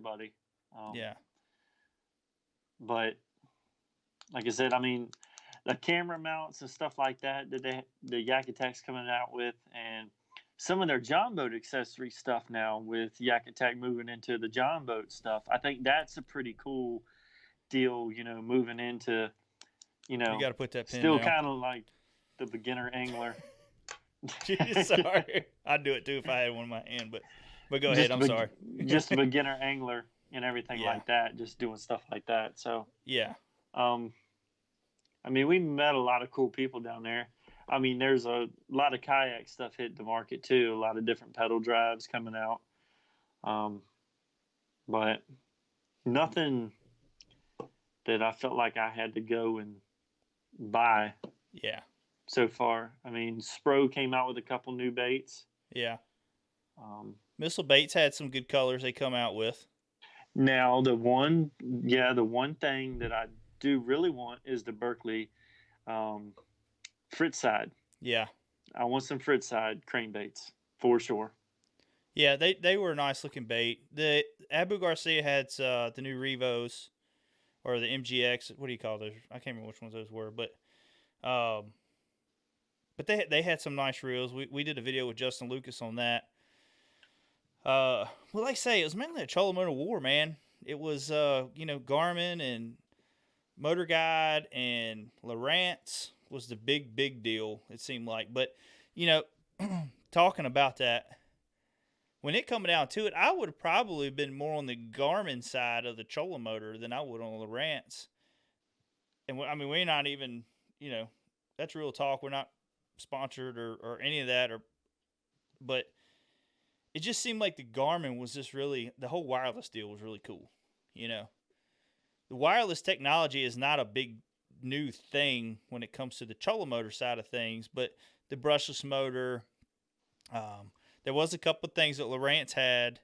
everybody. Yeah. But like I said, I mean, the camera mounts and stuff like that the Yak Attack's coming out with, and some of their John boat accessory stuff now with Yak Attack moving into the John boat stuff. I think that's a pretty cool deal. Moving into You got to put that pin still down. kind of like the beginner angler. Sorry, I'd do it too if I had one in my hand. But go ahead. I'm sorry. Just a beginner angler and everything like that. Just doing stuff like that. So yeah. I mean, we met a lot of cool people down there. I mean, there's a lot of kayak stuff hitting the market too. A lot of different pedal drives coming out. But nothing that I felt like I had to go and buy. Yeah. So far, I mean, Spro came out with a couple new baits. Yeah. Missile Baits had some good colors they come out with. Now the one thing that I do really want is the Berkeley Fritz side. Yeah. I want some Fritz side crankbaits for sure. Yeah, they were a nice looking bait. The Abu Garcia had the new Revos or the MGX. What do you call those? I can't remember which ones those were, but they had some nice reels. We did a video with Justin Lucas on that. Well, like I say, it was mainly a trolling motor war, man. It was Garmin and Motor Guide and Lowrance was the big deal, it seemed like. But talking about that, when it coming down to it, I would have probably been more on the Garmin side of the trolling motor than I would on Lowrance. And I mean, we're not even, that's real talk. We're not sponsored or any of that, but it just seemed like the Garmin was just really, the whole wireless deal was really cool. The wireless technology is not a big new thing when it comes to the trolling motor side of things, but the brushless motor, there was a couple of things that Lowrance had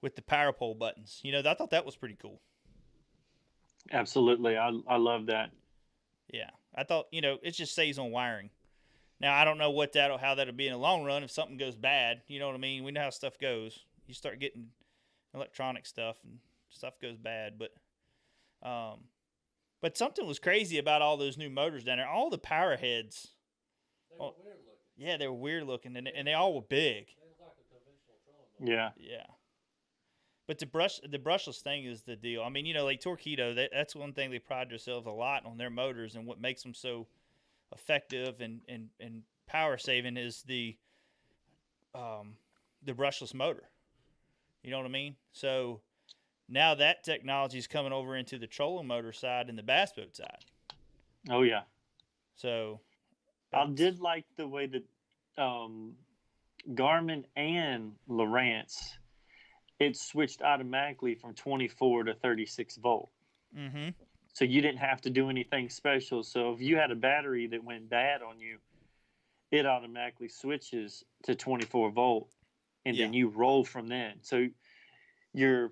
with the power pole buttons. I thought that was pretty cool. Absolutely. I love that. Yeah. I thought, it just stays on wiring. Now, I don't know how that'll be in the long run if something goes bad. You know what I mean? We know how stuff goes. You start getting electronic stuff and stuff goes bad. But something was crazy about all those new motors down there. All the power heads. They were weird looking. Yeah, they were weird looking, and they all were big. They look like a conventional trolling motor. Yeah. Yeah. But the brushless thing is the deal. I mean, like Torqeedo, that's one thing they pride themselves a lot on their motors, and what makes them so effective and power saving is the brushless motor. You know what I mean? So now that technology is coming over into the trolling motor side and the bass boat side. Oh yeah. So I did like the way that Garmin and Lowrance, it switched automatically from 24 to 36 volt. Mm-hmm. So you didn't have to do anything special. So if you had a battery that went bad on you, it automatically switches to 24 volt, and then you roll from then. So your,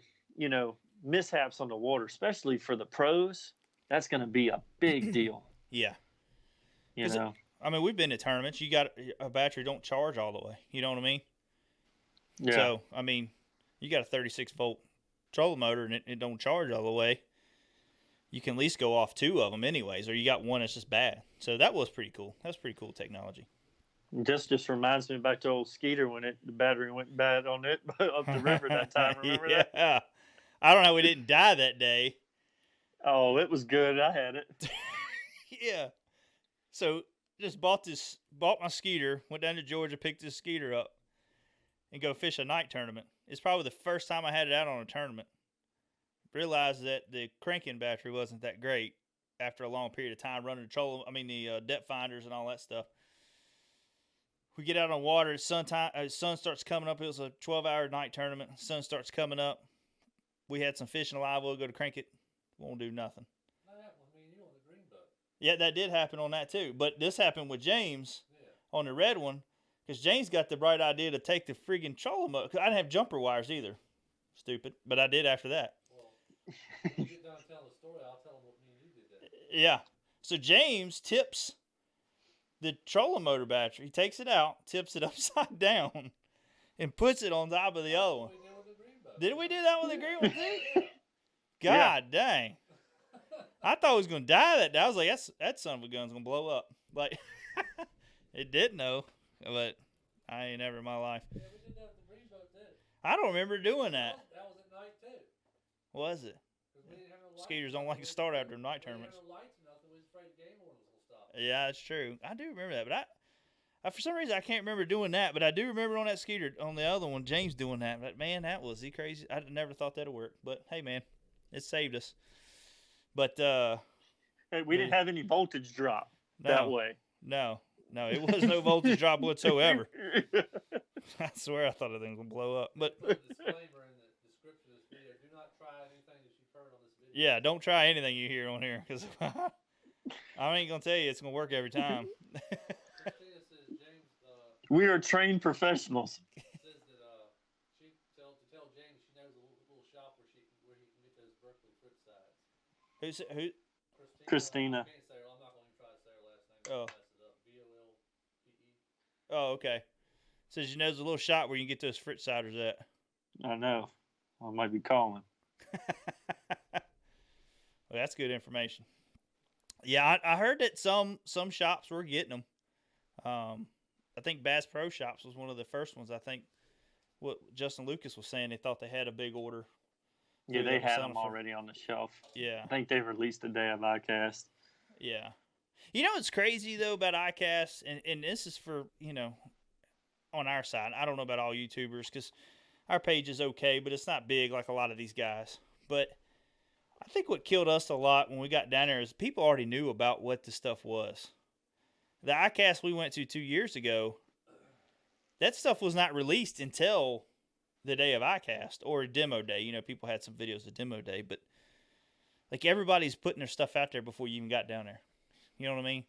mishaps on the water, especially for the pros, that's going to be a big deal. Yeah. I mean, we've been at tournaments. You got a battery don't charge all the way. You know what I mean? Yeah. So, I mean, you got a 36 volt trolling motor and it don't charge all the way. You can at least go off two of them anyways, or you got one that's just bad. So that was pretty cool. That's pretty cool technology. Just reminds me back to old Skeeter when the battery went bad on it up the river that time. Remember that? Yeah. I don't know. We didn't die that day. Oh, it was good. I had it. Yeah. So just bought my Skeeter, went down to Georgia, picked this Skeeter up, and go fish a night tournament. It's probably the first time I had it out on a tournament. Realized that the cranking battery wasn't that great after a long period of time running the depth finders and all that stuff. We get out on water. Sun starts coming up. It was a 12-hour night tournament. Sun starts coming up. We had some fish in the live well. Go to crank it. Won't do nothing. That happened with me and you on the green boat. Yeah, that did happen on that too. But this happened with James on the red one, because James got the bright idea to take the friggin' trolling motor. Because I didn't have jumper wires either. Stupid. But I did after that. When you get done telling the story, I'll tell them what me and you did that. Yeah. So James tips the trolling motor battery. He takes it out, tips it upside down, and puts it on top of the other one. Did we do that with the green one too? Yeah. God dang. I thought it was gonna die that day. I was like, that son of a gun's gonna blow up. Like it didn't though. But I ain't never in my life. Yeah, we did that with the green boat too. I don't remember doing that. That was at night too. Was it? 'Cause we didn't have no lights. Skeeters don't like to start after night We didn't tournaments. have no lights or nothing. We was afraid the game warden was gonna stop. Yeah, that's true. I do remember that, but I for some reason I can't remember doing that. But I do remember on that Skeeter, on the other one, James doing that. But man, that was the crazy. I never thought that'd work. But hey, man, it saved us. But Hey, we didn't have any voltage drop that way. No, it was no voltage drop whatsoever. I swear I thought the thing was gonna blow up. But Put a disclaimer in the description of this video. Do not try anything that you've heard on this video. yeah, don't try anything you hear on here because I ain't gonna tell you it's gonna work every time. Christina says James We are trained professionals. says that she tell James she knows a little shop where he can get those Berkeley fruit sides. Who? Christina. I can't say her. I'm not going to try to say her last name. Oh. Mess it up. Volpe. Oh, okay. Says you know there's a little shop where you can get those Fritz ciders at. I know. I might be calling. Well, that's good information. Yeah, I heard that some shops were getting them. I think Bass Pro Shops was one of the first ones. I think what Justin Lucas was saying, they thought they had a big order. Yeah, they had them for- already on the shelf. Yeah, I think they released the day of Icast. yeah. You know what's crazy though about Icast, and this is for on our side. I don't know about all YouTubers because our page is okay, but it's not big like a lot of these guys. But I think what killed us a lot when we got down there is people already knew about what the stuff was. The Icast we went to 2 years ago, that stuff was not released until the day of Icast or demo day. You know, people had some videos of demo day, but like everybody's putting their stuff out there before you even got down there. You know what I mean?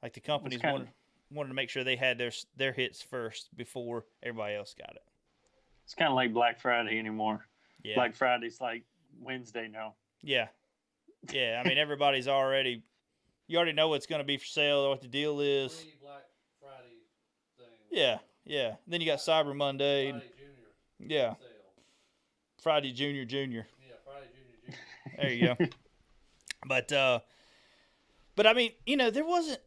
Like the companies wanted to make sure they had their hits first before everybody else got it. It's kind of like Black Friday anymore. Yeah. Black Friday's like Wednesday now. Yeah. Yeah. I mean, everybody's already, you already know what's going to be for sale or what the deal is. Black Friday thing. Yeah. Yeah. Then you got Cyber Monday. Friday Junior. Yeah. Sale. Friday Junior. Yeah, Friday Junior. There you go. But I mean, you know, there wasn't,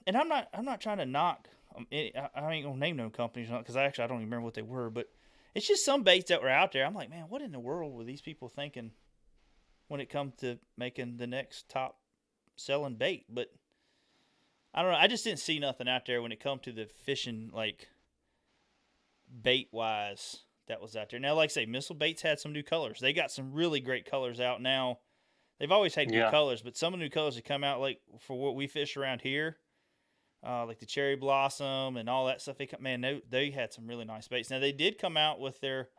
and I'm not trying to knock. I ain't gonna name no companies because I don't even remember what they were. But it's just some baits that were out there. I'm like, man, what in the world were these people thinking when it comes to making the next top selling bait? But I don't know. I just didn't see nothing out there when it come to the fishing like bait wise that was out there. Now, like I say, Missile Baits had some new colors. They got some really great colors out now. They've always had good colors, but some of the new colors that come out, like for what we fish around here, like the cherry blossom and all that stuff. They had some really nice baits. Now they did come out with their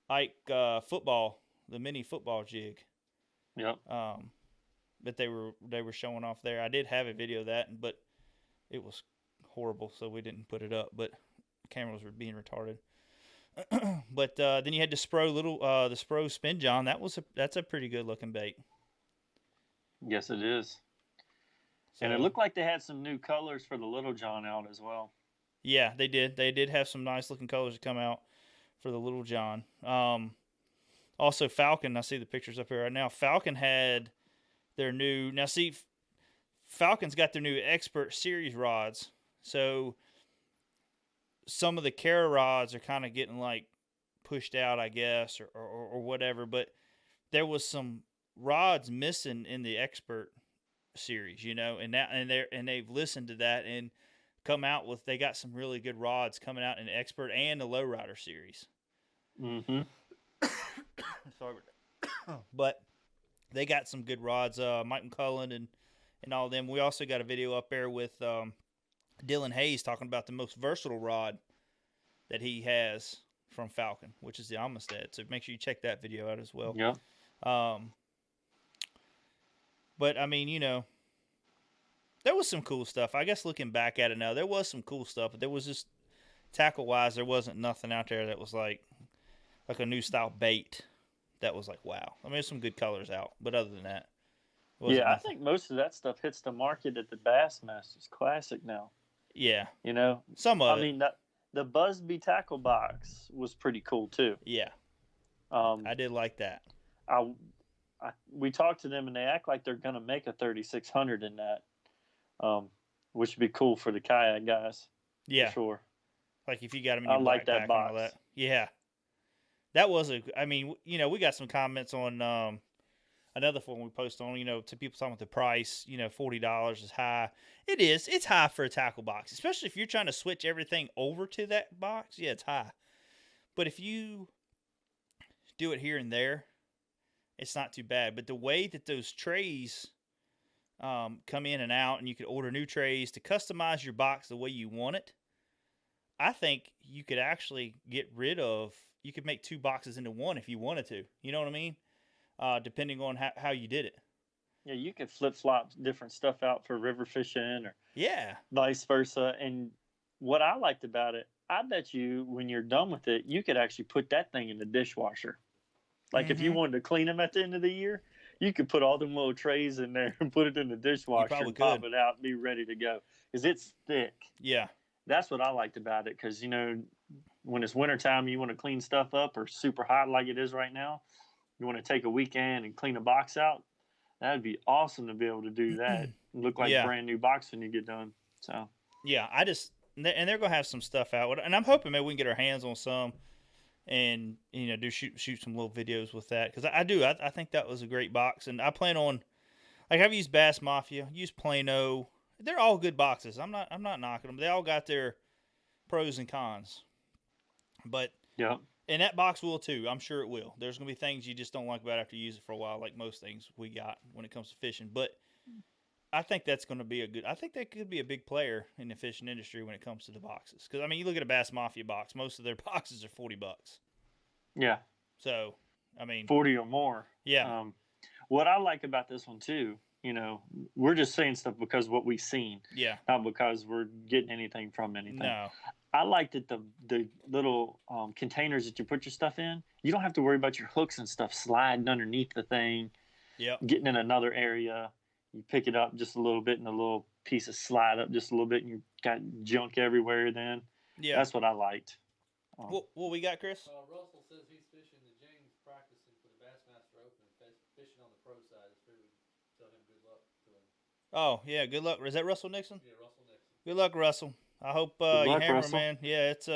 Ike football, the mini football jig. Yep. But they were showing off there. I did have a video of that, but it was horrible, so we didn't put it up. But the cameras were being retarded. But then you had the Spro Spin John. That's a pretty good looking bait. Yes, it is. So, And it looked like they had some new colors for the Little John out as well. Yeah, they did. They did have some nice looking colors to come out for the Little John. Also, Falcon. I see the pictures up here right now. Falcon had their new. Now, see, Falcon's got their new Expert Series rods. So some of the Cara rods are kind of getting like pushed out, I guess, or whatever. But there was some rods missing in the Expert Series, you know, and they've listened to that and come out with, they got some really good rods coming out in the Expert and the Lowrider Series. Mm-hmm. Sorry, but they got some good rods. Mike McCullen and all of them. We also got a video up there with Dylan Hayes talking about the most versatile rod that he has from Falcon, which is the Amistad. So make sure you check that video out as well. Yeah. But I mean, you know, there was some cool stuff. I guess looking back at it now, there was some cool stuff, but there was just tackle wise, there wasn't nothing out there that was like a new style bait that was like, wow. I mean, there's some good colors out, but other than that, I think most of that stuff hits the market at the Bassmasters Classic now. Yeah, you know, some of it. I mean, the Busby tackle box was pretty cool too. Yeah, I did like that. I, we talked to them and they act like they're going to make a 3600 in that, which would be cool for the kayak guys for Yeah, sure. like if you got them in I your like backpack that and all box. that. Yeah, that was a. I mean, we got some comments on another one we post on. To people talking about the price. $40 is high. It is. It's high for a tackle box, especially if you're trying to switch everything over to that box. Yeah, it's high. But if you do it here and there, it's not too bad. But the way that those trays come in and out, and you could order new trays to customize your box the way you want it, I think you could actually get rid of. You could make two boxes into one if you wanted to. You know what I mean? Depending on how you did it. Yeah, you could flip flop different stuff out for river fishing or Yeah. vice versa. And what I liked about it, I bet you when you're done with it, you could actually put that thing in the dishwasher. Like if you wanted to clean them at the end of the year, you could put all them little trays in there and put it in the You dishwasher probably and could. pop it out and be ready to go. Because it's thick. Yeah. That's what I liked about it. Because, when it's wintertime, you want to clean stuff up or super hot like it is right now, you want to take a weekend and clean a box out. That'd be awesome to be able to do that. Look like Yeah. brand new box when you get done. So Yeah, and they're gonna have some stuff out, and I'm hoping maybe we can get our hands on some, and do shoot some little videos with that, because I think that was a great box, and I plan on, like, I've used Bass Mafia, used Plano, they're all good boxes. I'm not knocking them. They all got their pros and cons, but yeah, and that box will too. I'm sure it will. There's gonna be things you just don't like about it after you use it for a while, like most things we got when it comes to fishing, but I think that's going to be I think that could be a big player in the fishing industry when it comes to the boxes. Because, I mean, you look at a Bass Mafia box, most of their boxes are $40. yeah, So, I mean, 40 or more. Yeah. What I like about this one too, we're just saying stuff because of what we've seen, Yeah. not because we're getting anything from anything. No. I like that the little containers that you put your stuff in, you don't have to worry about your hooks and stuff sliding underneath the thing, getting in another area. You pick it up just a little bit and the little pieces slide up just a little bit and you got junk everywhere then. Yeah. That's what I liked. What we got, Chris? Russell says he's fishing the James practicing for the Bassmaster Open and fishing on the pro side. It's pretty tell him good luck to him. Oh, yeah, good luck. Is that Russell Nixon? Yeah, Russell Nixon. Good luck, Russell. I hope Good you luck, hammer, Russell. man. Yeah, it's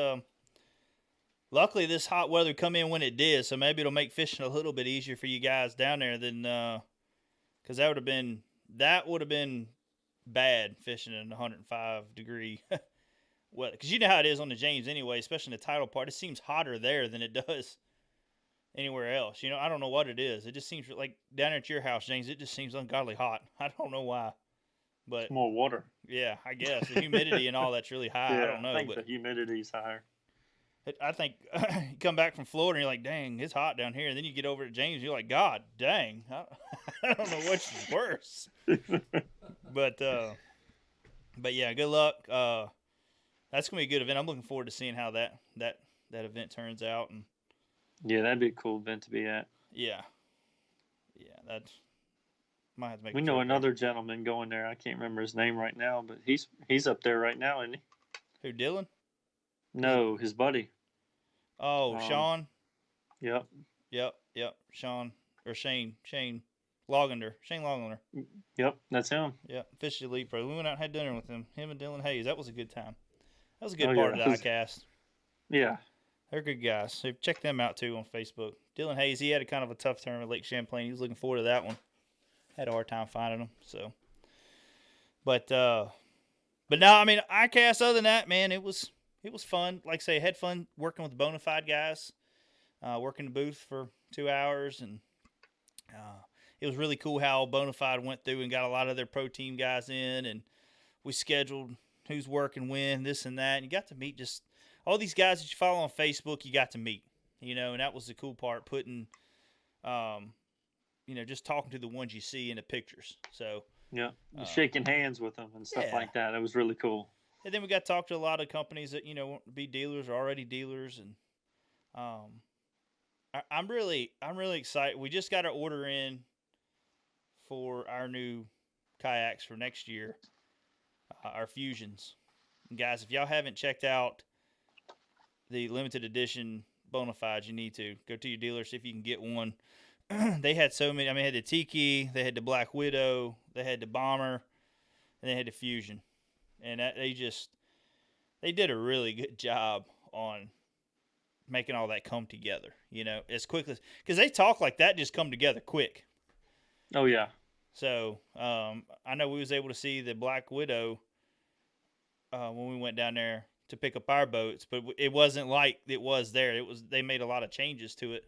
luckily this hot weather come in when it did, so maybe it'll make fishing a little bit easier for you guys down there than because that would have been bad fishing in 105-degree weather. Because you know how it is on the James anyway, especially in the tidal part. It seems hotter there than it does anywhere else. I don't know what it is. It just seems like down there at your house, James, it just seems ungodly hot. I don't know why. But it's more water. Yeah, I guess. The humidity and all that's really high. Yeah, I don't know. I think the humidity's higher. I think you come back from Florida and you're like, dang, it's hot down here. And then you get over to James and you're like, God dang. I don't know which is worse. But yeah, good luck. That's gonna be a good event. I'm looking forward to seeing how that event turns out. And yeah, that'd be a cool event to be at. Yeah, that might have to make. We know another gentleman going there. I can't remember his name right now, but he's up there right now, isn't he? Who, Dylan? No, his buddy. Oh, Sean. Yep. Sean or Shane Logender. Shane Logender. Yep, that's him. Yep, Fish Elite Pro. We went out and had dinner with him and Dylan Hayes. That was a good time. That was a good part of the Icast. Yeah. They're good guys. So check them out too on Facebook. Dylan Hayes, he had a kind of a tough term at Lake Champlain. He was looking forward to that one. Had a hard time finding them. So, but no, I mean, Icast. Other than that, man, it was fun. Like I say, I had fun working with the Bonafide guys. Working the booth for 2 hours, and it was really cool how Bonafide went through and got a lot of their pro team guys in, and we scheduled who's working when, this and that, and you got to meet just all these guys that you follow on Facebook. You got to meet, and that was the cool part. Putting, just talking to the ones you see in the pictures. So yeah, shaking hands with them and stuff like that. It was really cool. And then we got to talk to a lot of companies that want to be dealers or already dealers, and I'm really excited. We just got our order in for our new kayaks for next year, our Fusions. And guys, if y'all haven't checked out the limited edition bona fides, you need to go to your dealer, see if you can get one. They had so many. I mean, they had the Tiki, they had the Black Widow, they had the Bomber, and they had the Fusion, and they did a really good job on making all that come together. As quickly because they talk like that just come together quick. Oh yeah. So I know we was able to see the Black Widow when we went down there to pick up our boats, but it wasn't like it was there. They made a lot of changes to it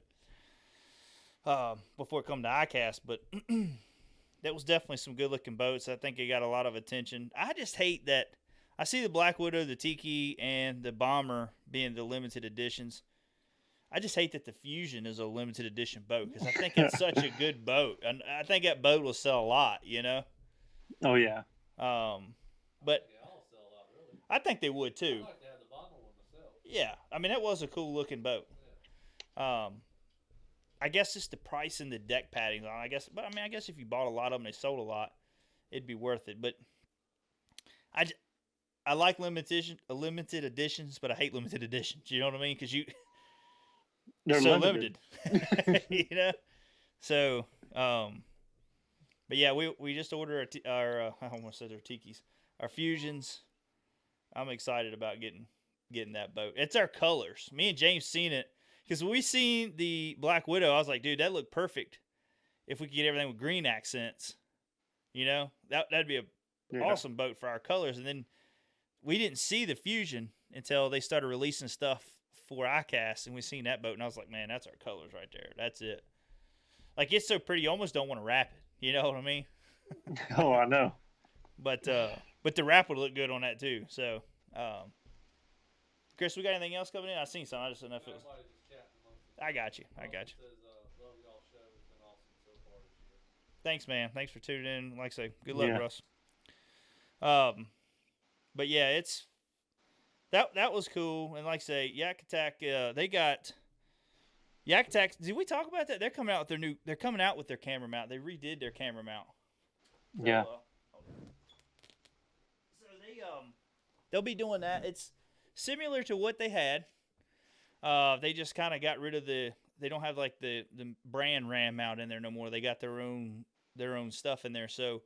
before it come to Icast, but that was definitely some good looking boats. I think it got a lot of attention. I just hate that I see the Black Widow, the Tiki, and the Bomber being the limited editions. I just hate that the Fusion is a limited edition boat because I think it's such a good boat, and I think that boat will sell a lot. Oh yeah. But They all sell a lot, really. I think they would too. I'd like to have the Bomber one myself. Yeah, I mean that was a cool looking boat. Yeah. I guess just the price and the deck padding on. I guess if you bought a lot of them, they sold a lot, it'd be worth it. But I like limited editions, but I hate limited editions. You know what I mean? Because They're so limited. So, but yeah, we just ordered our I almost said our Tikis, our Fusions. I'm excited about getting that boat. It's our colors. Me and James seen it because we seen the Black Widow. I was like, dude, that looked perfect. If we could get everything with green accents, that'd be a awesome boat for our colors. And then we didn't see the Fusion until they started releasing stuff for Icast, and we seen that boat, and I was like, man, that's our colors right there. That's it. Like, it's so pretty, you almost don't want to wrap it. You know what I mean? Oh, I know. But the wrap would look good on that too. So, Chris, we got anything else coming in? I seen something. I just didn't know if it was. Everybody just chatting amongst I got you. Says, love y'all show. It's been awesome so far this year. Thanks, man. Thanks for tuning in. Like I say, good luck, Yeah. Russ. But yeah, that was cool. And like I say, Yak Attack, they got Yak Attack. Did we talk about that? They're coming out with their camera mount. They redid their camera mount. So, Yeah. So they'll be doing that. It's similar to what they had. They just kind of got rid of they don't have like the brand Ram mount in there no more. They got their own stuff in there. So,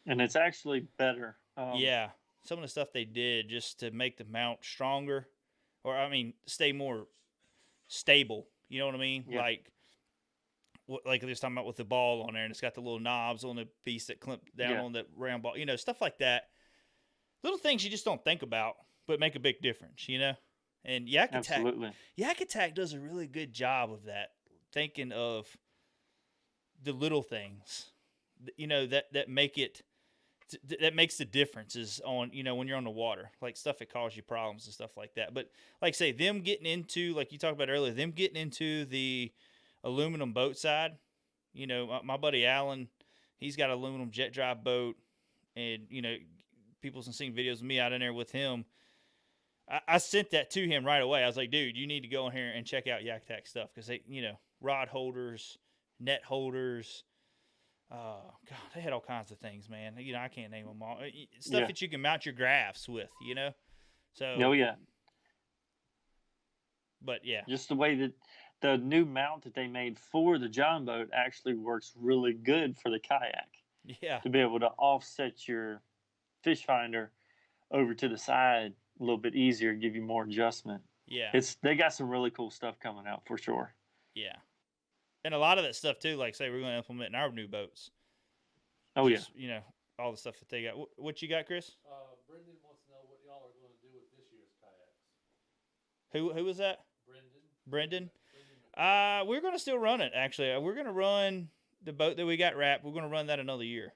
And it's actually better. yeah, some of the stuff they did just to make the mount stronger, or stay more stable. You know what I mean? Yeah. Like they was talking about with the ball on there, and it's got the little knobs on the piece that clamp down on the round ball. Stuff like that. Little things you just don't think about, but make a big difference. And Yak Attack does a really good job of that, thinking of the little things, that make it. That makes the differences on, when you're on the water, like stuff that causes you problems and stuff like that. But like say them getting into, like you talked about earlier, them getting into the aluminum boat side, my buddy Alan, he's got an aluminum jet drive boat, and, people's seen videos of me out in there with him. I sent that to him right away. I was like, dude, you need to go in here and check out Yak Attack stuff. Cause they, rod holders, net holders, God, they had all kinds of things, man. I can't name them all. Stuff that you can mount your graphs with, So. Oh yeah. But yeah. Just the way that the new mount that they made for the John boat actually works really good for the kayak. Yeah. To be able to offset your fish finder over to the side a little bit easier, give you more adjustment. Yeah. They got some really cool stuff coming out for sure. Yeah. And a lot of that stuff too, like say we're going to implement in our new boats. Oh just, yeah. All the stuff that they got. What you got, Chris? Brendan wants to know what y'all are going to do with this year's kayaks. Who was that? Brendan. Brendan. We're going to still run it. Actually, we're going to run the boat that we got wrapped. We're going to run that another year.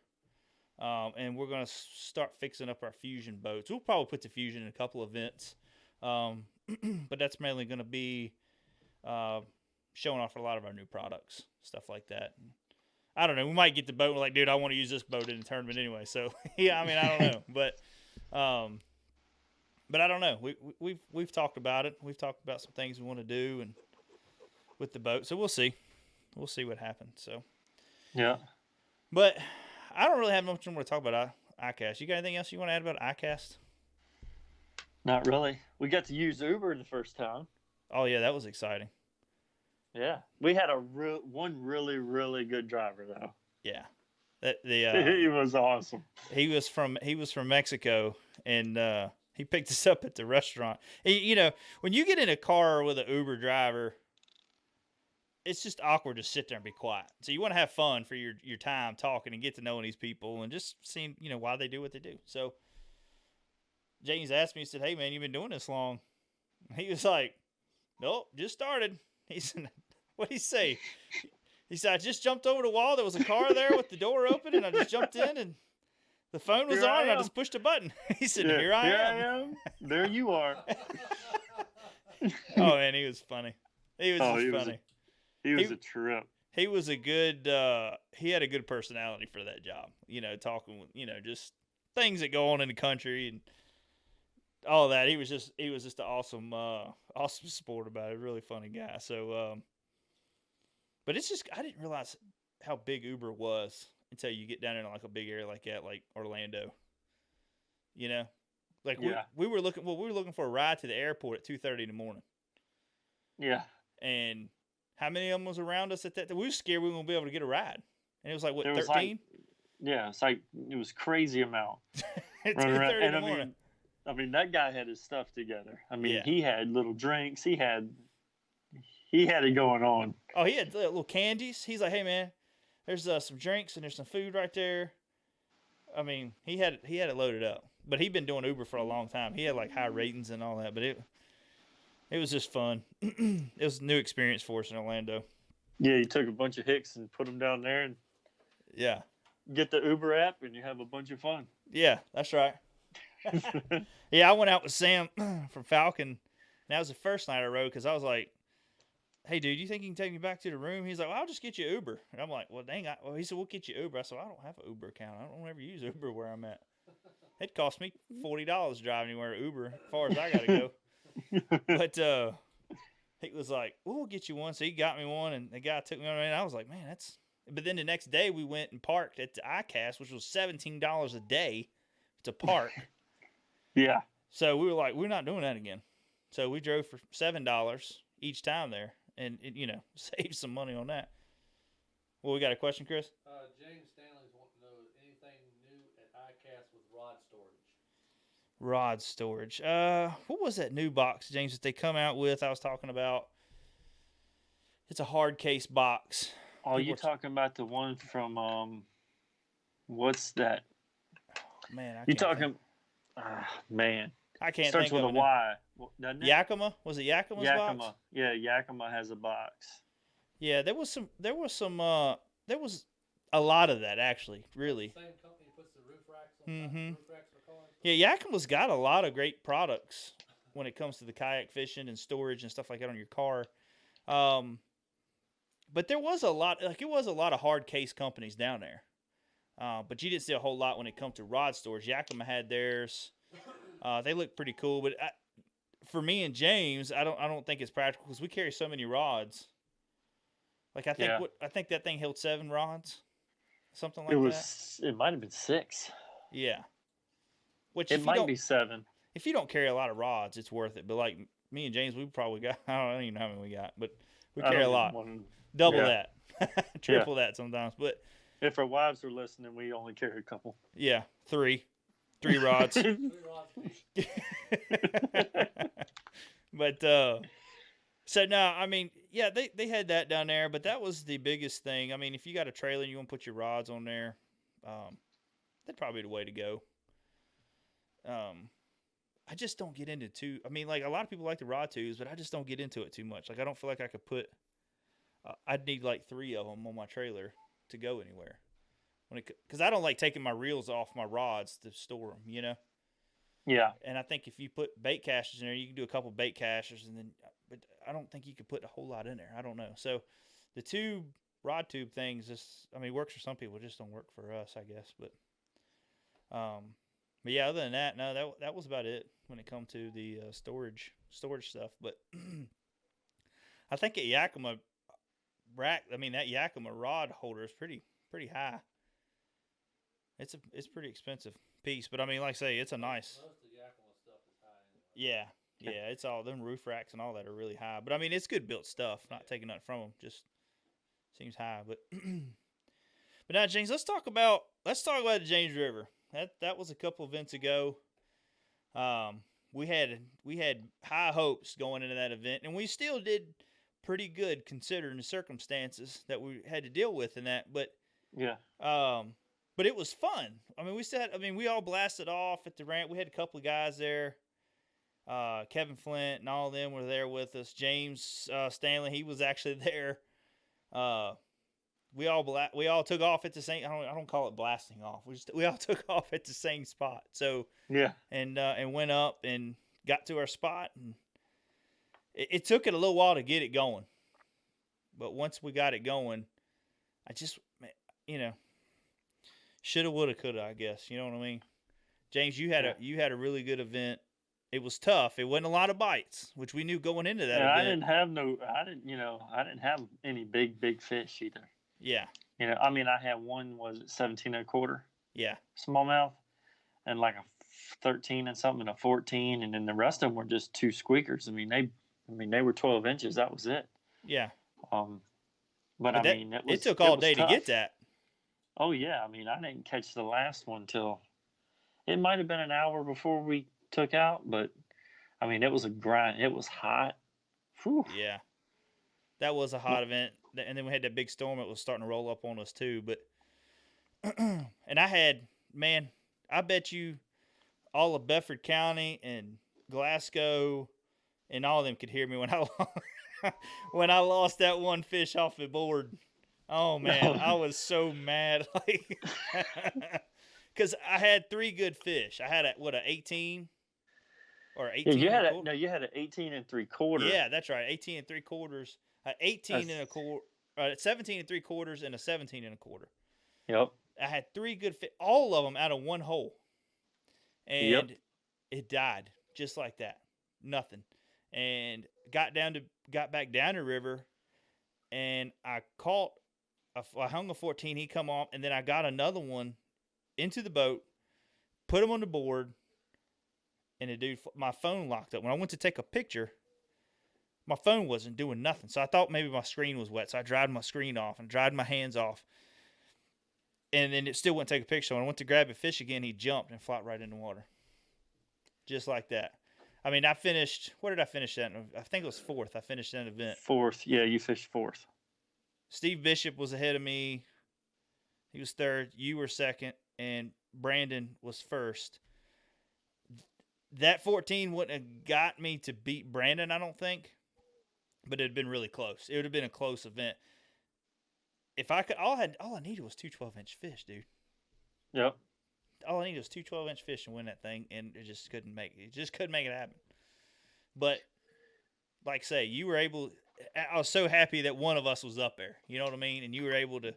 And we're going to start fixing up our Fusion boats. We'll probably put the Fusion in a couple events. But that's mainly going to be showing off a lot of our new products, stuff like that. I don't know. We might get the boat. We're like, dude, I want to use this boat in a tournament anyway. So yeah, I don't know, but I don't know. We've talked about it. We've talked about some things we want to do and with the boat. So we'll see. We'll see what happens. So yeah, but I don't really have much more to talk about Icast. You got anything else you want to add about Icast? Not really. We got to use Uber the first time. Oh yeah, that was exciting. Yeah, we had one really really good driver though. Yeah, that the He was awesome. he was from Mexico, and he picked us up at the restaurant. You know, when you get in a car with an Uber driver, it's just awkward to sit there and be quiet. So you want to have fun for your time talking and get to knowing these people and just seeing why they do what they do. So James asked me, he said, "Hey man, you've been doing this long?" He was like, "Nope, just started." He said, "What'd he say?" He said, "I just jumped over the wall. There was a car there with the door open, and I just jumped in, and the phone was Here on, I and I am. just pushed a button." He said, Yeah, "Here I am." There you are. Oh man, he was funny. He was just funny. He was a trip. He was a good. He had a good personality for that job. Talking with just things that go on in the country and all that. He was just an awesome sport about it. Really funny guy. So, but it's just I didn't realize how big Uber was until you get down in like a big area like that, like Orlando. Like Yeah. we were looking for a ride to the airport at 2:30 in the morning. Yeah. And how many of them was around us at that? We were scared we weren't gonna be able to get a ride. And it was like what, There was 13? Yeah, it's like it was crazy amount. At Running around. 2:30 in And the morning. I mean that guy had his stuff together. I mean Yeah. he had little drinks. He had it going on. Oh, he had little candies. He's like, "Hey man, there's some drinks and there's some food right there." I mean, he had it loaded up. But he'd been doing Uber for a long time. He had like high ratings and all that. But it was just fun. It was a new experience for us in Orlando. Yeah, you took a bunch of hicks and put them down there and Yeah. get the Uber app and you have a bunch of fun. Yeah, that's right. Yeah, I went out with Sam from Falcon. And that was the first night I rode because I was like, "Hey, dude, you think you can take me back to the room?" He's like, "Well, I'll just get you Uber." And I'm like, "Well, dang." He said, "We'll get you Uber." I said, "I don't have an Uber account. I don't ever use Uber where I'm at." It cost me $40 to drive anywhere Uber as far as I got to go. But he was like, "Well, we'll get you one." So he got me one, and the guy took me on. And I was like, "Man, that's." But then the next day we went and parked at the Icast, which was $17 a day to park. Yeah. So we were like, we're not doing that again. So we drove for $7 each time there, and saved some money on that. Well, we got a question, Chris? James Stanley's wanting to know anything new at Icast with rod storage. Rod storage. What was that new box, James, that they come out with? I was talking about. It's a hard case box. Oh, you talking about the one from what's that? Man, You talking? Man, I can't starts think with of a it. Y, doesn't it? Yakima? Was it Yakima's Yakima. box? Yeah, Yakima has a box. Yeah, there was a lot of that actually, really. Same company puts the roof racks on roof racks for cars. Yeah, Yakima's got a lot of great products when it comes to the kayak fishing and storage and stuff like that on your car. But there was a lot, it was a lot of hard case companies down there. But you didn't see a whole lot when it comes to rod storage. Yakima had theirs. They look pretty cool, but for me and James, I don't think it's practical because we carry so many rods. Like I think that thing held 7 rods, something like that. It might have been 6. Yeah. Which it might be 7. If you don't carry a lot of rods, it's worth it. But like me and James, we probably got I don't even know how many we got, but we carry a lot. Double that, triple that sometimes. But if our wives are listening, we only carry a couple. Yeah, 3 rods. 3 rods. But so no, I mean, yeah, they had that down there, but that was the biggest thing. I mean, if you got a trailer and you want to put your rods on there, that'd probably be the way to go. I just don't get into I mean, like a lot of people like the rod tubes, but I just don't get into it too much. Like I don't feel like I could put. I'd need like 3 of them on my trailer to go anywhere. Because I don't like taking my reels off my rods to store them, Yeah. And I think if you put bait casters in there, you can do a couple bait casters, but I don't think you could put a whole lot in there. I don't know. So the rod tube things works for some people, it just don't work for us, I guess. But yeah, other than that, no, that was about it when it comes to the storage stuff. But I think at Yakima that Yakima rod holder is pretty high. It's pretty expensive piece, but I mean, like I say, it's a nice. Most of Yakima stuff is high anyway. Yeah, Yeah, it's all them roof racks and all that are really high. But I mean, it's good built stuff. Not taking nothing from them, just seems high. But but now, James, let's talk about the James River. That was a couple events ago. Um, we had high hopes going into that event, and we still did pretty good considering the circumstances that we had to deal with in that. Yeah. Um, but it was fun. I mean, we all blasted off at the ramp. We had a couple of guys there. Kevin Flint and all of them were there with us. James Stanley, he was actually there. Uh, we all took off at the same. I don't call it blasting off. We all took off at the same spot. So Yeah. and went up and got to our spot, and it took it a little while to get it going. But once we got it going, I just shoulda, woulda, coulda. I guess you know what I mean. James, you had a really good event. It was tough. It wasn't a lot of bites, which we knew going into that Yeah, event. I didn't have any big fish either. Yeah, I mean, I had one, was it 17 and a quarter yeah, smallmouth, and like a 13 and something, and a 14, and then the rest of them were just two squeakers. I mean, they were 12 inches. That was it. yeah. But I mean, it took all day tough. to get that. Oh yeah, I mean, I didn't catch the last one till it might have been an hour before we took out, but I mean, it was a grind. It was hot. Whew. Yeah, that was a hot event, and then we had that big storm. It was starting to roll up on us too. But and I bet you all of Bedford County and Glasgow and all of them could hear me when when I lost that one fish off the board. Oh man, I was so mad, like, because I had three good fish. I had a 18 or 18. Yeah, you had an 18 and 3/4. Yeah, that's right, 18 and 3/4, 18 and a quarter, 17 and 3/4, and a 17 and a quarter. Yep. I had three good fish, all of them out of one hole, and it died just like that, nothing, and got back down the river, and I hung a 14. He come off, and then I got another one into the boat, put him on the board, and my phone locked up. When I went to take a picture, my phone wasn't doing nothing. So I thought maybe my screen was wet. So I dried my screen off and dried my hands off. And then it still wouldn't take a picture. So when I went to grab a fish again, he jumped and flopped right in the water. Just like that. I mean, what did I finish at? I think it was fourth. I finished that event. Fourth. Yeah, you fished fourth. Steve Bishop was ahead of me. He was third. You were second. And Brandon was first. That 14 wouldn't have got me to beat Brandon, I don't think. But it had been really close. It would have been a close event. If I could, all I needed was two 12-inch fish, dude. Yep. All I needed was two 12-inch fish to win that thing, and it just couldn't make it. It just couldn't make it happen. But, like I say, you were able. I was so happy that one of us was up there. You know what I mean? And you were able to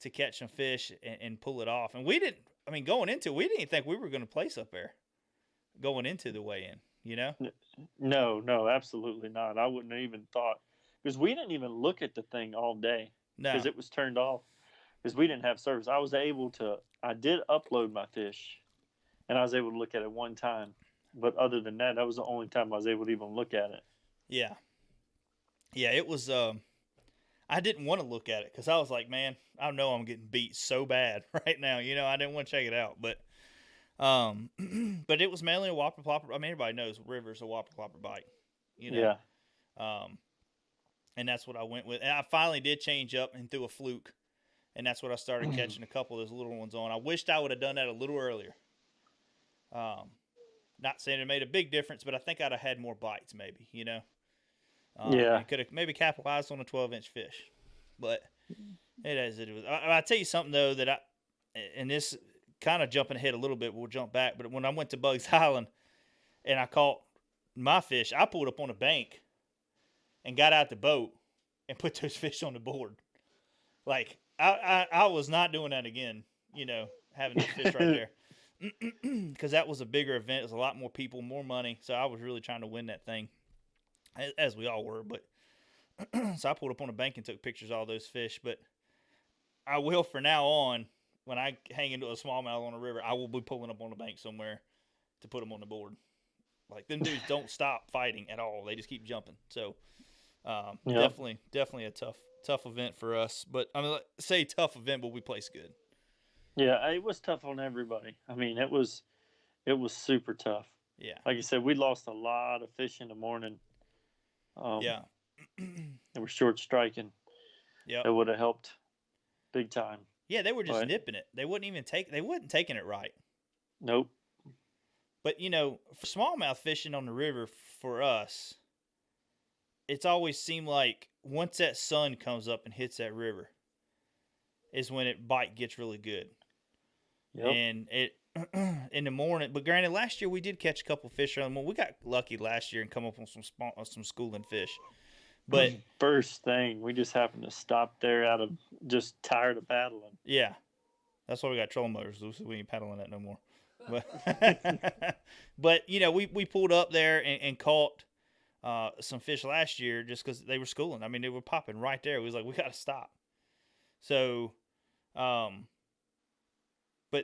catch some fish and pull it off. And we didn't. I mean, going into it, we didn't think we were going to place up there. Going into the weigh-in, you know? No, absolutely not. I wouldn't have even thought, because we didn't even look at the thing all day. No, because it was turned off, because we didn't have service. I did upload my fish, and I was able to look at it one time. But other than that, that was the only time I was able to even look at it. Yeah, it was. I didn't want to look at it because I was like, man, I know I'm getting beat so bad right now. You know, I didn't want to check it out, but but it was mainly a whopper plopper. I mean, everybody knows river's a whopper plopper bite. You know. Yeah. And that's what I went with. And I finally did change up and threw a fluke. And that's what I started catching a couple of those little ones on. I wished I would have done that a little earlier. Not saying it made a big difference, but I think I'd have had more bites maybe, you know. Yeah. I could have maybe capitalized on a 12-inch fish. But it is. It was. I'll tell you something, though, and this kind of jumping ahead a little bit, we'll jump back. But when I went to Bugs Island and I caught my fish, I pulled up on a bank and got out the boat and put those fish on the board. Like, I was not doing that again, you know, having those fish right there. Because that was a bigger event. It was a lot more people, more money. So I was really trying to win that thing, as we all were. But so I pulled up on a bank and took pictures of all those fish. But I will, from now on, when I hang into a smallmouth on a river, I will be pulling up on a bank somewhere to put them on the board. Like them dudes don't stop fighting at all. They just keep jumping. So Yep. definitely a tough event for us. But I mean, say tough event, but we placed good. Yeah, it was tough on everybody. I mean, it was super tough. Yeah. Like I said, we lost a lot of fish in the morning. Yeah. They were short striking. Yep. It would have helped big time. Yeah, they were just But nipping it. They wasn't taking it right. nope. But for smallmouth fishing on the river for us, it's always seemed like once that sun comes up and hits that river, is when bite gets really good. Yep. And it in the morning. But granted, last year we did catch a couple fish around. Well, we got lucky last year and come up on some schooling fish. But first thing, we just happened to stop there out of just tired of paddling. Yeah, that's why we got trolling motors, Lucy. We ain't paddling that no more. But we pulled up there and caught some fish last year just because they were schooling. I mean, they were popping right there. We was like, we got to stop. So, but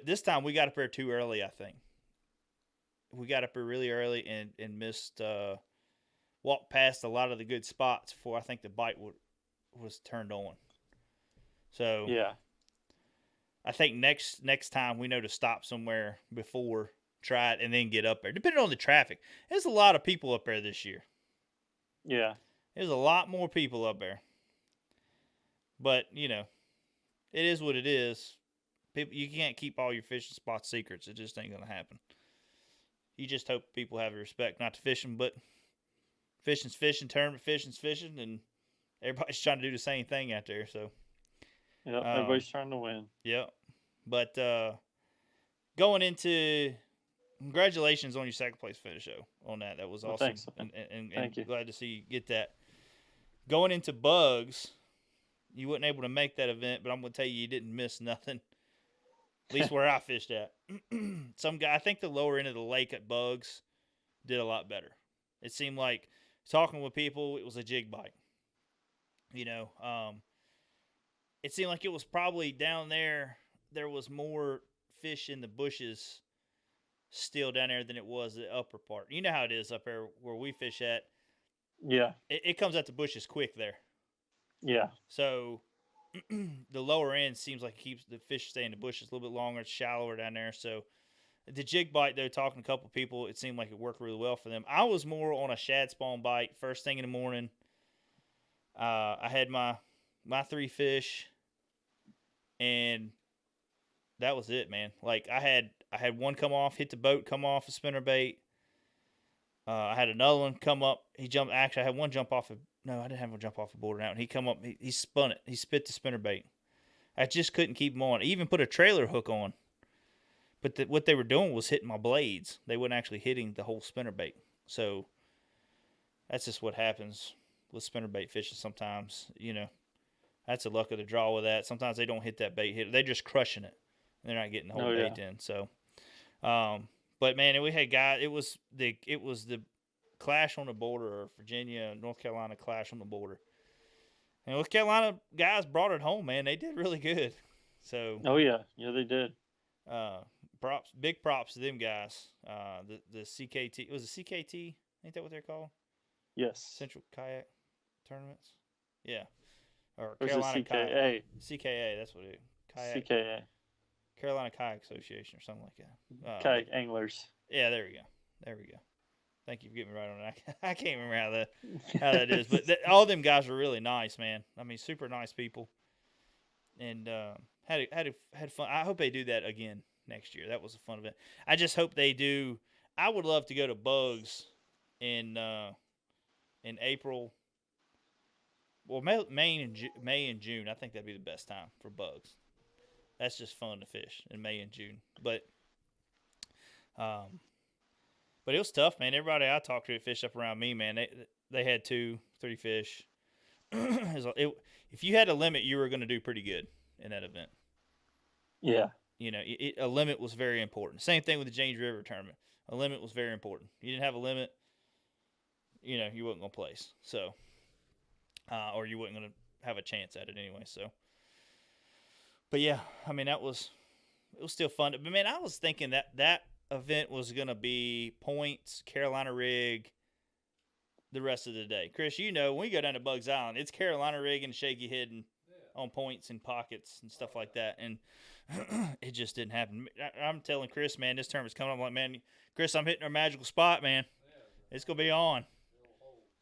this time we got up there too early, I think. We got up there really early and missed, walked past a lot of the good spots before I think the bite was turned on. So, yeah, I think next time we know to stop somewhere before, try it, and then get up there. Depending on the traffic. There's a lot of people up there this year. Yeah. There's a lot more people up there. But, it is what it is. People, you can't keep all your fishing spots secrets. It just ain't going to happen. You just hope people have the respect not to fishing, but fishing's fishing, tournament fishing's fishing, and everybody's trying to do the same thing out there. So, yep, everybody's trying to win. Yep. But going into congratulations on your second place finish show on that. That was awesome. Thanks. And Thank you. Glad to see you get that. Going into bugs, you weren't able to make that event, but I'm going to tell you didn't miss nothing. At least where I fished at. Some guy, I think the lower end of the lake at Bugs did a lot better. It seemed like talking with people, it was a jig bite. It seemed like it was probably down there. There was more fish in the bushes still down there than it was the upper part. You know how it is up there where we fish at. Yeah. It comes out the bushes quick there. Yeah. So the lower end seems like it keeps the fish stay in the bushes a little bit longer. It's shallower down there. So the jig bite, though, talking to a couple people, it seemed like it worked really well for them. I was more on a shad spawn bite first thing in the morning. I had my 3 fish, and that was it, man. Like I had one come off, hit the boat, come off a spinnerbait. I had another one come up. He jumped. Actually, I had one jump off. No, I didn't have one jump off the board now. And he come up. He spun it. He spit the spinnerbait. I just couldn't keep him on. I even put a trailer hook on. But what they were doing was hitting my blades. They weren't actually hitting the whole spinnerbait. So that's just what happens with spinnerbait fishing sometimes. That's the luck of the draw with that. Sometimes they don't hit that bait hit. They're just crushing it. They're not getting the whole bait in. So, but man, we had guys. It was the clash on the border, or Virginia and North Carolina clash on the border. And North Carolina guys brought it home, man. They did really good. So. Oh yeah, they did. Big props to them guys. The CKT, it was a CKT. Ain't that what they're called? Yes. Central Kayak Tournaments. Yeah. Or There's Carolina a CKA. CKA, that's what it is. Kayak. CKA. Carolina Kayak Association or something like that. Kayak anglers. Yeah, there we go. Thank you for getting me right on that. I can't remember how that is, but all them guys were really nice, man. I mean, super nice people, and had fun. I hope they do that again next year. That was a fun event. I just hope they do. I would love to go to Bugs in April. Well, May and June. I think that'd be the best time for Bugs. That's just fun to fish in May and June. But it was tough, man. Everybody I talked to that fished up around me, man, they had 2-3 fish. If you had a limit, you were going to do pretty good in that event. Yeah. A limit was very important. Same thing with the James River tournament. A limit was very important. You didn't have a limit, you wasn't going to place. So, or you wasn't going to have a chance at it anyway. So, but yeah, I mean, it was still fun. But man, I was thinking that event was going to be points, Carolina rig, the rest of the day. Chris, you know, when we go down to Bugs Island, it's Carolina rig and shaky hidden on points and pockets and stuff like that. And it just didn't happen. I'm telling Chris, man, this tournament's coming up. I'm like, man, Chris, I'm hitting our magical spot, man. It's going to be on.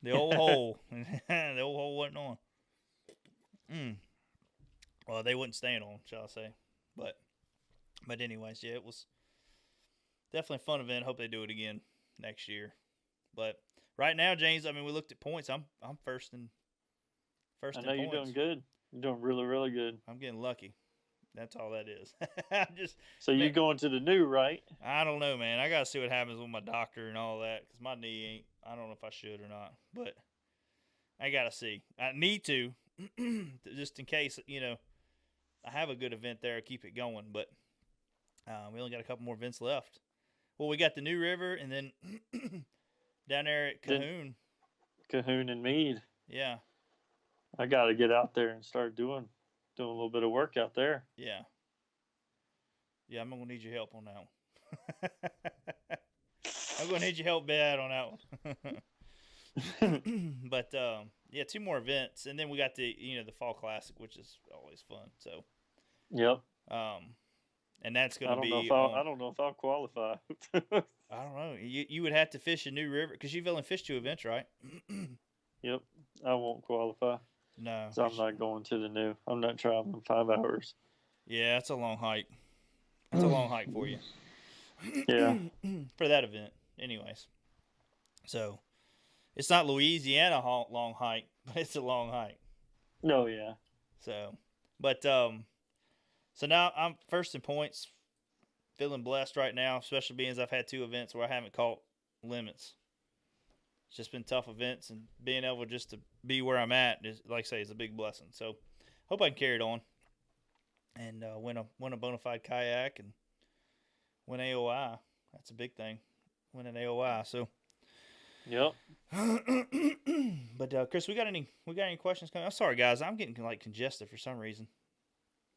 The old hole. The old hole wasn't on. Well, they wouldn't stand on, shall I say. But anyways, yeah, it was definitely a fun event. Hope they do it again next year. But right now, James, I mean, we looked at points. I'm first in I know you're points. doing good. You're doing really, really good. I'm getting lucky. That's all that is. So you're going to the new, right? I don't know, man. I got to see what happens with my doctor and all that because my knee ain't. I don't know if I should or not, but I got to see. I need to just in case, you know, I have a good event there, keep it going. But we only got a couple more events left. Well, we got the New River and then down there at Cahoon. Cahoon and Meade. Yeah. I got to get out there and start doing a little bit of work out there. Yeah. Yeah, I'm going to need your help on that one. I'm going to need your help bad on that one. But, yeah, 2 more events. And then we got the Fall Classic, which is always fun. So. Yep. And that's going to be. I don't know if I'll qualify. I don't know. You would have to fish a New River because you've only fished 2 events, right? Yep. I won't qualify. No. So I'm not going to the new. I'm not traveling 5 hours. Yeah, that's a long hike. That's a long hike for you. Yeah. For that event, anyways. So, it's not Louisiana long hike, but it's a long hike. No, yeah. So, but so now I'm first in points. Feeling blessed right now, especially being as I've had 2 events where I haven't caught limits. It's just been tough events, and being able just to be where I'm at, is, like I say, is a big blessing. So, hope I can carry it on and win a bona fide kayak and win AOI. That's a big thing, win an AOI. So, yep. But Chris, we got any questions coming? I'm sorry, guys, I'm getting like congested for some reason.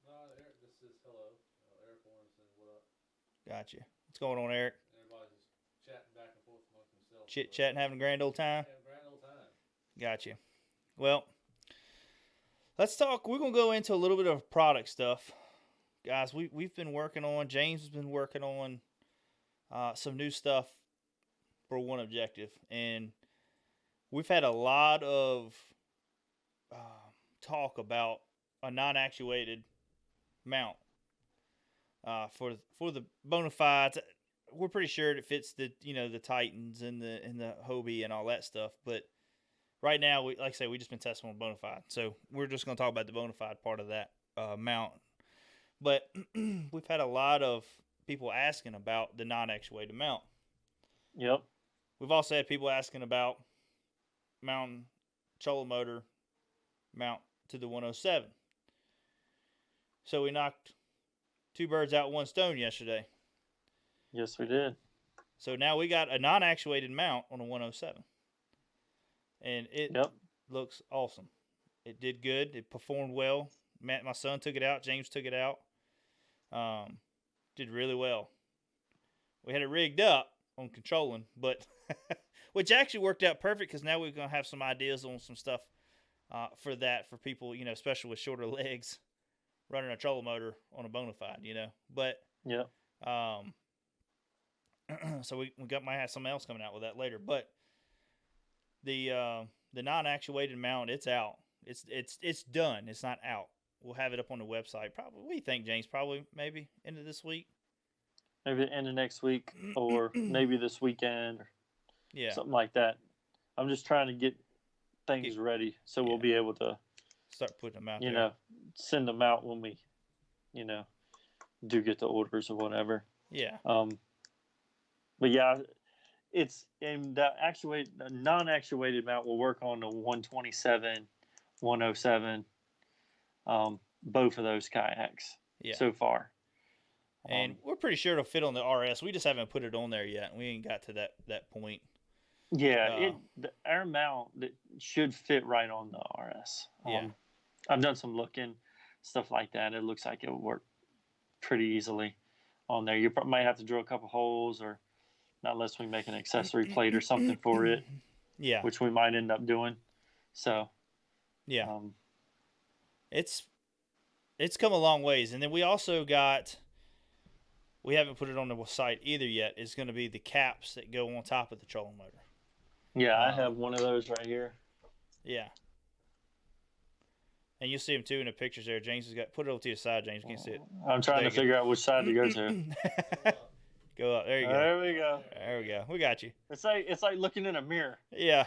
Eric, this is hello. Eric Warrenson, what up? Gotcha. What's going on, Eric? Everybody's just chatting back and forth amongst themselves. Chit chatting, having a grand old time. Yeah, grand old time. Gotcha. Well, let's talk. We're gonna go into a little bit of product stuff, guys. We've been working on. James has been working on some new stuff for One Objective, and we've had a lot of talk about a non-actuated mount for the bona fides. We're pretty sure it fits the the Titans and the Hobie and all that stuff, but right now, like I say, we just been testing on bona fide, so we're just going to talk about the bona fide part of that mount. But we've had a lot of people asking about the non-actuated mount. Yep. We've also had people asking about mounting trolling motor mount to the 107. So we knocked 2 birds out with 1 stone yesterday. Yes, we did. So now we got a non-actuated mount on a 107. And it looks awesome. It did good. It performed well. Matt, my son, took it out. James took it out. Did really well. We had it rigged up on controlling, but which actually worked out perfect because now we're going to have some ideas on some stuff for that, for people, especially with shorter legs, running a trolling motor on a bona fide, But yeah. So we might have something else coming out with that later. But the non-actuated mount, it's out. It's done. It's not out. We'll have it up on the website. Probably. What do you think, James? Probably maybe end of this week. Maybe the end of next week, or maybe this weekend, or something like that. I'm just trying to get things ready so we'll be able to start putting them out. There. Send them out when we, do get the orders or whatever. Yeah. But yeah, it's in the non-actuated mount will work on the 127, 107, both of those kayaks so far. And we're pretty sure it'll fit on the RS. We just haven't put it on there yet. We ain't got to that point. Yeah, our mount that should fit right on the RS. I've done some looking, stuff like that. It looks like it'll work pretty easily. on there. You might have to drill a couple holes, or not unless we make an accessory plate or something for it, Yeah. which we might end up doing. So, yeah, it's come a long ways. And then we also got, we haven't put it on the site either yet, is going to be the caps that go on top of the trolling motor. yeah, I have one of those right here. Yeah. And you'll see them too in the pictures there. James has got, put it over to the side, James. You can see it. I'm trying to figure out which side to go to. Go up. There you go. There we go. There we go. We got you. It's like looking in a mirror. Yeah.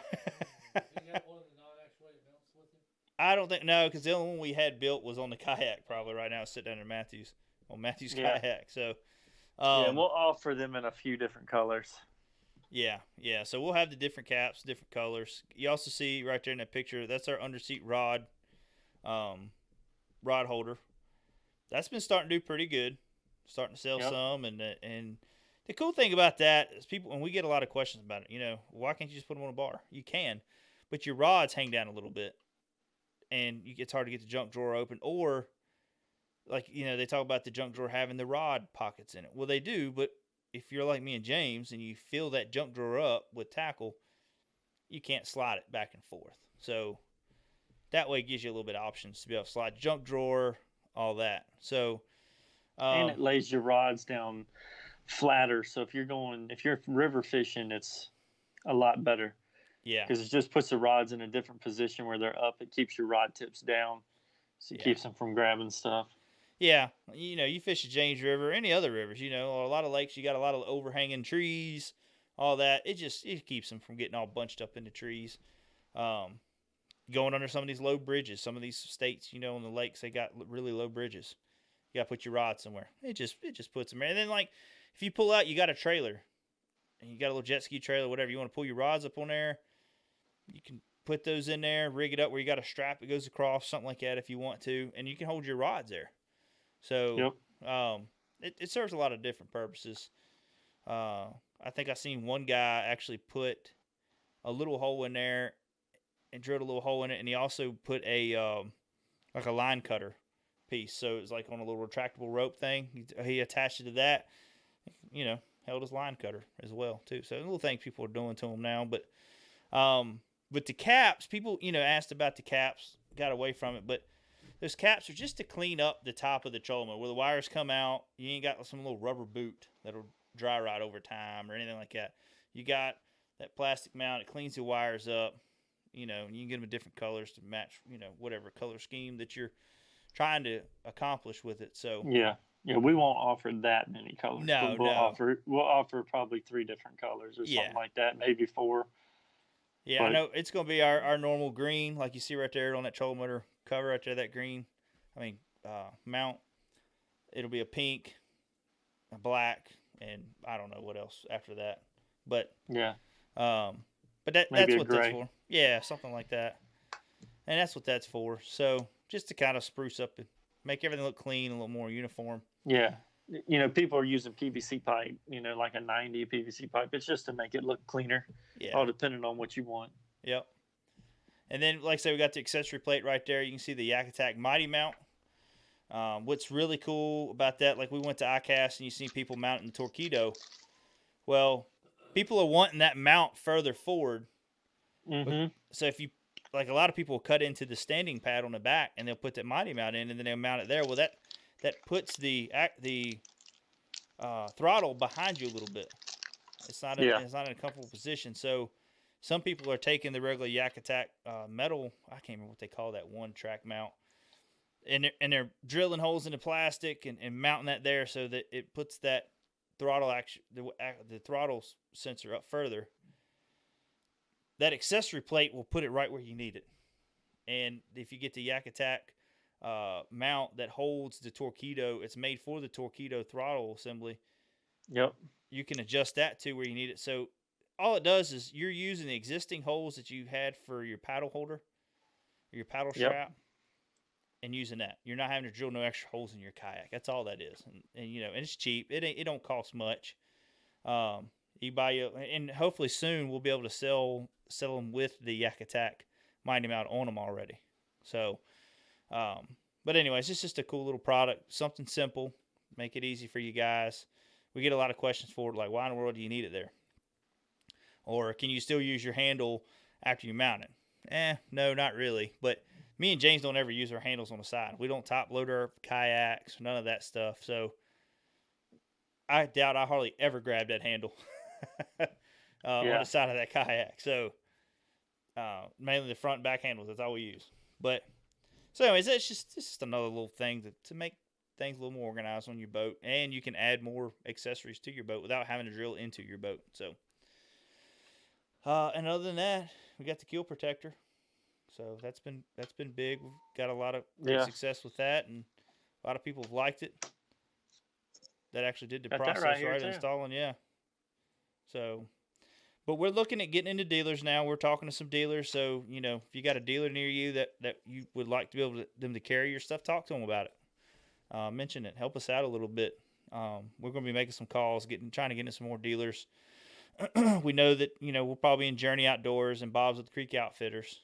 Do you have one of the non-actuated mounts with you? I don't think, no, because the only one we had built was on the kayak probably right now. It's sitting under Matthew's, on Matthew's kayak. So, yeah, we'll offer them in a few different colors. Yeah. So we'll have the different caps, different colors. You also see right there in that picture, that's our underseat rod, rod holder. That's been starting to do pretty good. Starting to sell some, and the cool thing about that is people, and we get a lot of questions about it. Why can't you just put them on a bar? You can, but your rods hang down a little bit, and it's hard to get the junk drawer open. Or, like, they talk about the junk drawer having the rod pockets in it. Well, they do, but if you're like me and James and you fill that junk drawer up with tackle, you can't slide it back and forth. So that way it gives you a little bit of options to be able to slide junk drawer, all that. So and it lays your rods down flatter. So if you're river fishing, it's a lot better. Yeah. Because it just puts the rods in a different position where they're up. It keeps your rod tips down. So it keeps them from grabbing stuff. Yeah. You fish the James River, any other rivers, a lot of lakes, you got a lot of overhanging trees, all that. It keeps them from getting all bunched up into trees. Going under some of these low bridges, some of these states, in the lakes, they got really low bridges. You got to put your rod somewhere. It just puts them there. And then, like, if you pull out, you got a trailer, and you got a little jet ski trailer, whatever. You want to pull your rods up on there, you can put those in there, rig it up where you got a strap that goes across, something like that if you want to, and you can hold your rods there. So, it serves a lot of different purposes. I think I seen one guy actually put a little hole in there and drilled a little hole in it, and he also put a like a line cutter piece. So it's like on a little retractable rope thing. He attached it to that, held his line cutter as well too. So little things people are doing to them now. But with the caps, people asked about the caps, got away from it, but those caps are just to clean up the top of the trolling motor where the wires come out. You ain't got some little rubber boot that'll dry rot over time or anything like that. You got that plastic mount. It cleans the wires up. And you can get them in different colors to match, whatever color scheme that you're trying to accomplish with it. So yeah, we won't offer that many colors. No, we'll offer probably 3 different colors or something like that, maybe 4. Yeah, I know it's going to be our normal green, like you see right there on that trolling motor cover right there, that green. Mount. It'll be a pink, a black, and I don't know what else after that. But yeah. But that's what that's for. Yeah, something like that. And that's what that's for. So just to kind of spruce up and make everything look clean, a little more uniform. Yeah. People are using PVC pipe, like a 90 PVC pipe. It's just to make it look cleaner. Yeah. All depending on what you want. Yep. And then, like I say, we got the accessory plate right there. You can see the Yak Attack Mighty Mount. What's really cool about that, like we went to Icast and you see people mounting the Torpedo. Well, people are wanting that mount further forward. Mm-hmm. So if you, like a lot of people will cut into the standing pad on the back and they'll put that Mighty Mount in and then they'll mount it there. Well, that puts the throttle behind you a little bit. It's not in a comfortable position. So some people are taking the regular Yak Attack metal, I can't remember what they call that one track mount, and they're drilling holes in the plastic and mounting that there so that it puts that throttle action, the throttle sensor up further. That accessory plate will put it right where you need it. And if you get the Yak Attack mount that holds the Torpedo, it's made for the Torpedo throttle assembly. Yep. You can adjust that to where you need it. So all it does is you're using the existing holes that you had for your paddle holder, or your paddle strap, and using that. You're not having to drill no extra holes in your kayak. That's all that is. And it's cheap. It don't cost much. You buy and hopefully soon we'll be able to sell them with the Yak Attack Mighty Mount on them already. So, but anyways, it's just a cool little product, something simple, make it easy for you guys. we get a lot of questions for it, like, why in the world do you need it there? Or can you still use your handle after you mount it? No, not really. But me and James don't ever use our handles on the side. We don't top load our kayaks, none of that stuff. So I doubt I hardly ever grab that handle on the side of that kayak. So mainly the front and back handles, that's all we use. But so anyways, it's just another little thing to make things a little more organized on your boat, and you can add more accessories to your boat without having to drill into your boat. So and other than that, we got the keel protector. So that's been big. We've got a lot of great success with that, and a lot of people have liked it. That actually did the got process right installing, yeah. So, but we're looking at getting into dealers now. We're talking to some dealers. So, you know, if you got a dealer near you that you would like to be able them to carry your stuff, talk to them about it. Mention it. Help us out a little bit. We're going to be making some calls, trying to get into some more dealers. We know that, you know, we're probably in Journey Outdoors and Bob's with the Creek Outfitters.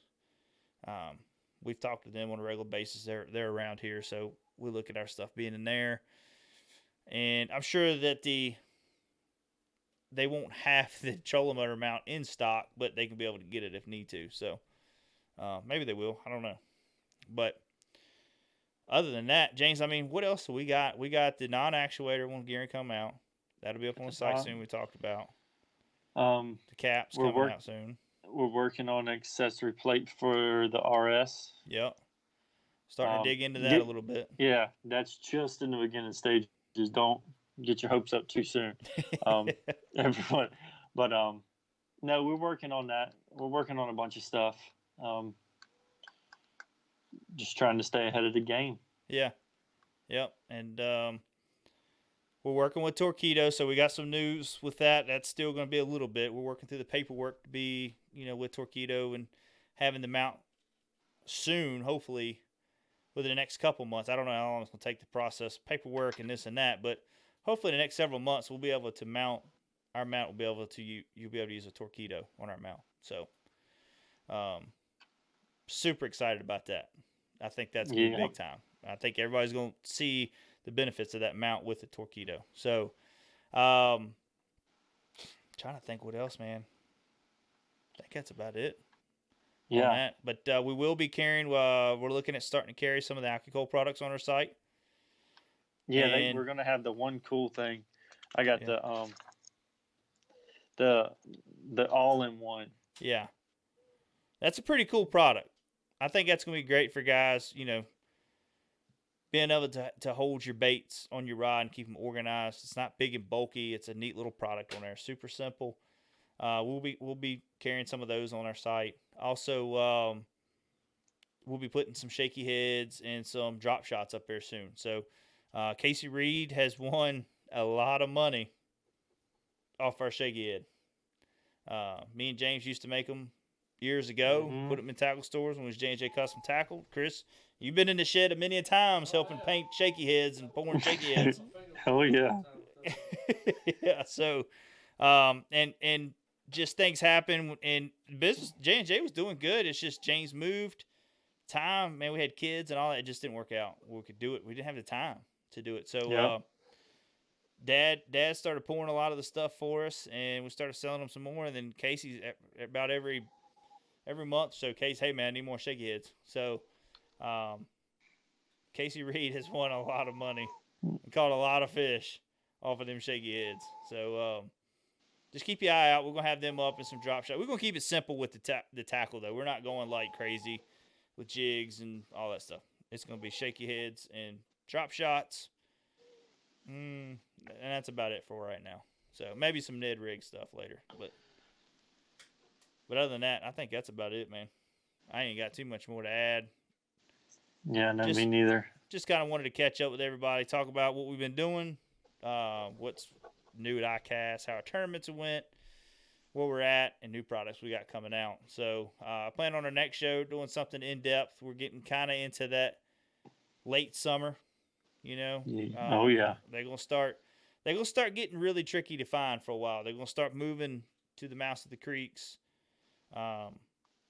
We've talked to them on a regular basis. They're around here, so we look at our stuff being in there. And I'm sure that they won't have the trolling motor mount in stock, but they can be able to get it if need to. So maybe they will. I don't know. But other than that, James, I mean, what else do we got? We got the non-actuator one gearing come out. That'll be up on the site soon. We talked about the caps coming out soon. We're working on an accessory plate for the RS. Yep. Starting to dig into that a little bit. Yeah, that's just in the beginning stages. Don't get your hopes up too soon, everyone. But no, we're working on that. We're working on a bunch of stuff. Just trying to stay ahead of the game. Yeah. Yep. And we're working with Torqeedo, so we got some news with that. That's still going to be a little bit. We're working through the paperwork to be, you know, with Torqeedo and having the mount soon, hopefully, within the next couple months. I don't know how long it's going to take to process paperwork and this and that, but hopefully in the next several months we'll be able to mount. Our mount will be able to you'll be able to use a Torqeedo on our mount. So, super excited about that. I think that's going to be big time. I think everybody's going to see the benefits of that mount with the Torqeedo. So, trying to think what else, man. I think that's about it. Yeah. On that. But we will be carrying, we're looking at starting to carry some of the Alcohol products on our site. Yeah, we're going to have the one cool thing. I got the all-in-one. Yeah. That's a pretty cool product. I think that's going to be great for guys, you know, being able to hold your baits on your rod and keep them organized. It's not big and bulky. It's a neat little product on there. Super simple. We'll be carrying some of those on our site. Also, we'll be putting some shaky heads and some drop shots up there soon. So, Casey Reed has won a lot of money off our shaky head. Me and James used to make them years ago, put them in tackle stores when it was J&J Custom Tackle. Chris, you've been in the shed many a times helping paint shaky heads and pouring shaky heads. Oh, yeah. Yeah, so, and just things happen, and business, J&J was doing good. It's just James moved. Time, man, we had kids and all that. It just didn't work out. We could do it. We didn't have the time to do it. So, Dad started pouring a lot of the stuff for us, and we started selling them some more. And then Casey, about every month, so Casey, hey man, I need more shaky heads. So, Casey Reed has won a lot of money and caught a lot of fish off of them shaky heads. So, just keep your eye out. We're gonna have them up in some drop shot. We're gonna keep it simple with the tackle though. We're not going like crazy with jigs and all that stuff. It's gonna be shaky heads and drop shots. And that's about it for right now. So maybe some Ned rig stuff later, but other than that, I think that's about it, man. I ain't got too much more to add. Yeah, no, me neither. Just kind of wanted to catch up with everybody, talk about what we've been doing, what's new at Icast, how our tournaments went, where we're at, and new products we got coming out. So I plan on our next show doing something in depth. We're getting kind of into that late summer, you know. Oh yeah. They're gonna start getting really tricky to find for a while. They're gonna start moving to the mouths of the creeks,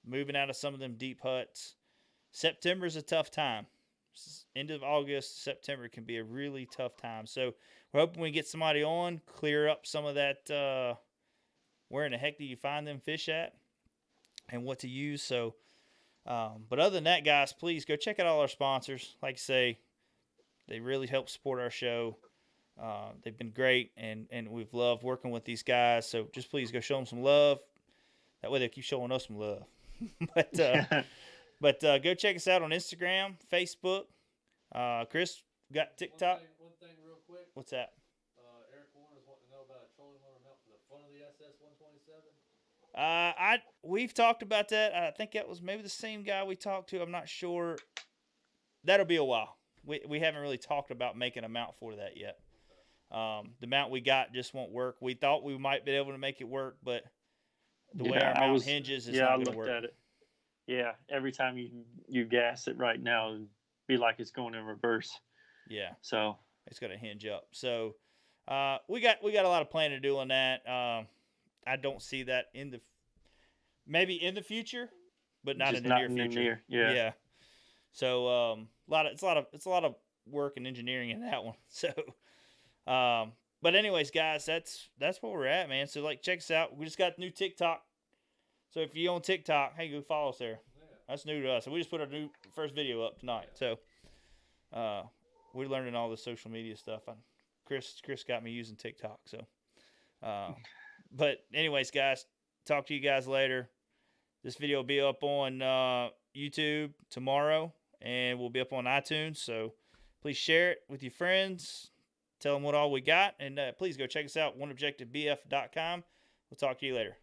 moving out of some of them deep huts. September's a tough time. end of August, September can be a really tough time. So we're hoping we get somebody on, clear up some of that. Where in the heck do you find them fish at, and what to use? So, but other than that, guys, please go check out all our sponsors. Like I say, they really help support our show. They've been great, and we've loved working with these guys. So just please go show them some love. That way they keep showing us some love. but go check us out on Instagram, Facebook. Chris, got TikTok? One thing real quick. What's that? Eric Warner's wanting to know about a trolling motor mount for the front of the SS-127. We've talked about that. I think that was maybe the same guy we talked to. I'm not sure. That'll be a while. We haven't really talked about making a mount for that yet. The mount we got just won't work. We thought we might be able to make it work, but the way our mount hinges is not going to work. I looked at it. Yeah, every time you gas it right now, it'd be like it's going in reverse. Yeah. So it's going to hinge up. So we got a lot of planning to do on that. I don't see that maybe in the future, but not just in the near future. Yeah. So it's a lot of work and engineering in that one. So but anyways, guys, that's where we're at, man. So like, check us out. We just got new TikTok. So if you're on TikTok, hey, go follow us there. Yeah. That's new to us. So we just put our new first video up tonight. So we're learning all the social media stuff. Chris got me using TikTok. So but anyways, guys, talk to you guys later. This video will be up on YouTube tomorrow, and we'll be up on iTunes. So please share it with your friends. Tell them what all we got. And please go check us out, oneobjectivebf.com. We'll talk to you later.